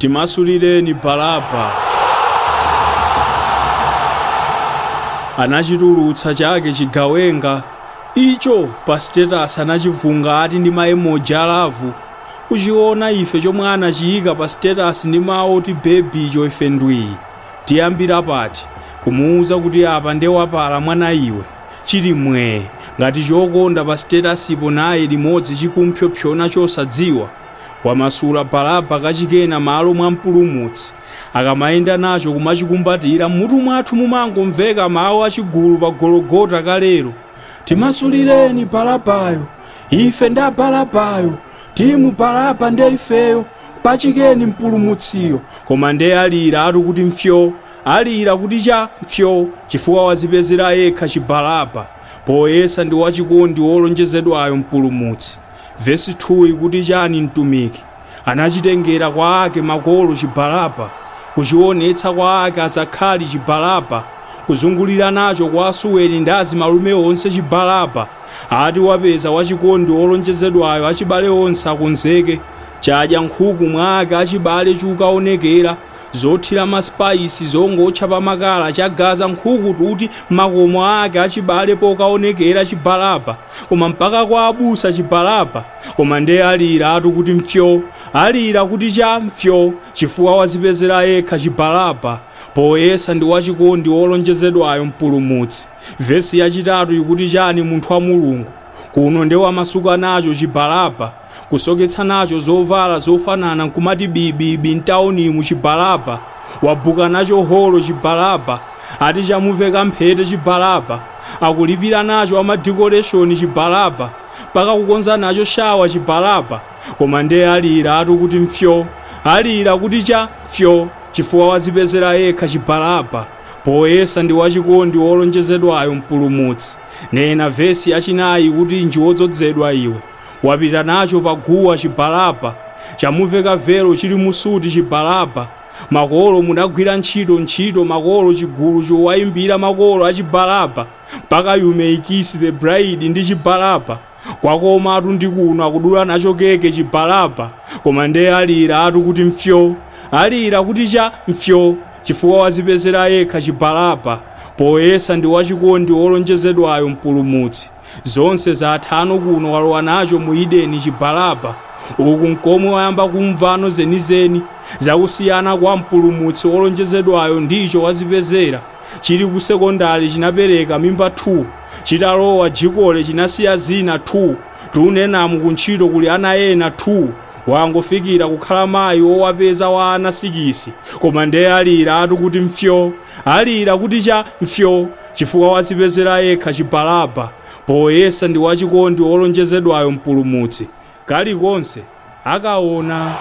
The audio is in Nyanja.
Timasulireni Baraba anachitulutsa chake chigawenga icho pa status anachivunga ati ndi maemoji alavu. Kuchiona ife chomwe anachiyika pa status ndi mawu oti baby icho ife ndwi tiyambira pati kumuuza kuti apa ndewapala mwana iwe chili mwe ngati chokonda pa status ipo naye limodzi chikumphyophyona chosadziwa. Wamasula Baraba kachikena malo mwa mpulumutsi akamayenda nacho kumachikumbatira mutu mwathu mumangomveka mawu achigulu pa Gologota kalero. Timasulireni Barabayo, ife nda Barabayo, timu Baraba nde ifeyo, pachikeni mpulumutsiyo. Koma nde alira atu kuti mfyo, alira kuti cha mfyo, chifukwa wazipezera yekha chibaraba, poyesa ndi wachikondi wolonjezedwayo mpulumutsi. Vesi 2 ikuti chani mtumiki anachitengera kwa ake makolo chibaraba, kuchionetsa kwa ake azakhali chibaraba, kuzungulira nacho kwa asuweni ndi azimalume onse chibaraba. Ati wapeza wachikondi wolonjezedwayo achibale onse akonzeke, chadya nkhuku mwake achibale chukaonekera, zothira maspaisi zongotcha pamakala chagaza nkhuku tuti makomo ake achibale pokaonekera chibaraba, koma mpaka kwa abusa chibaraba. Koma nde alira atu kuti mfyo, alira kuti cha mfyo, chifukwa wazipezera yekha chibaraba, poyesa ndi wachikondi wolonjezedwayo mpulumutsi. Vesi yachitatu ikuti chani munthu wa Mulungu kuno nde wamasuka nacho chibaraba, kusoketsa nacho zovala zofanana nkumati bibibi mtaunimu chibaraba, wabuka nacho holo chibaraba, ati chamuveka mphete chibaraba, akulipira nacho amadekoreshoni chibaraba, paka kukonza nacho shawa chibaraba. Koma nde alira atu kuti mfyo, alira kuti cha mfyo, chifukwa wazipezera yekha chibaraba, poyesa ndi wachikondi wolonjezedwayo mpulumutsi. Nena vesi yachinayi kuti njiwodzozedwa iwe, wapita nacho paguwa chibaraba, chamuveka vero chili musuti chibaraba, makolo munagwira ntchito makolo chigulu chowayimbira makolo achibaraba, mpaka you may kiss the bride ndi chibaraba, kwakoma atu ndi kuno akudula nacho keke chibaraba. Koma nde alira atu kuti mfyo, alira kuti cha mfyo, chifukwa wazipezera yekha chibaraba, poyesa ndi wachikondi wolonjezedwayo mpulumutsi. Zonse za athano kuno walowa nacho mu Edeni chibaraba, uku nkomwe wayamba kumvano zenizeni zakusiyana kwa mpulumutsi wolonjezedwayo ndicho wazipezera. Chili ku sekondari chinapereka mimba 2, chitalowa jikole chinasiya zina 2, tunenamu kuntchito kuli ana ena 2, wangofikira kukhala mayi wowapeza wa ana 6. Koma nde alira atu kuti mfyo, alira kuti cha mfyo, chifukwa wazipezera yekha chibaraba, poyesa ndi wachikondi wolonjezedwayo mpulumutsi. Kalikonse akaona